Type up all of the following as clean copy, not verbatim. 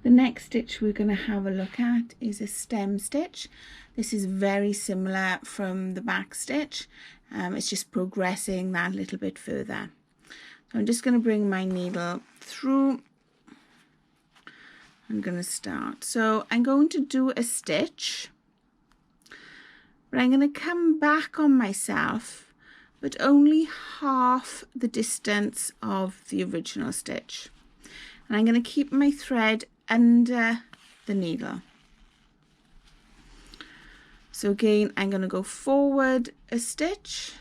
The next stitch we're going to have a look at is a stem stitch. This is very similar from the back stitch. It's just progressing that a little bit further. So I'm just going to bring my needle through. I'm going to start. So I'm going to do a stitch, but I'm going to come back on myself, but only half the distance of the original stitch. And I'm going to keep my thread under the needle. So again, I'm going to go forward a stitch,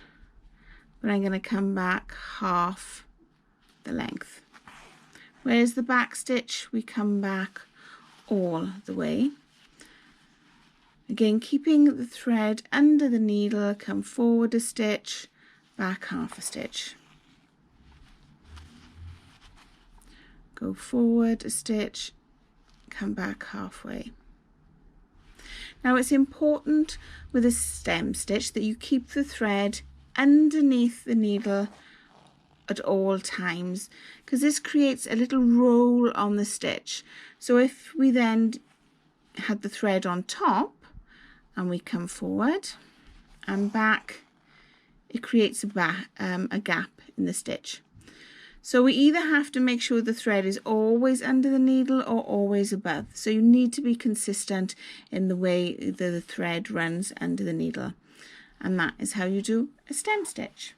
but I'm going to come back half the length. Whereas the back stitch, we come back all the way. Again, keeping the thread under the needle, come forward a stitch, back half a stitch. Go forward a stitch, come back halfway. Now it's important with a stem stitch that you keep the thread underneath the needle at all times, because this creates a little roll on the stitch. So if we then had the thread on top and we come forward and back, it creates a gap in the stitch. So we either have to make sure the thread is always under the needle or always above. So you need to be consistent in the way the thread runs under the needle. And that is how you do a stem stitch.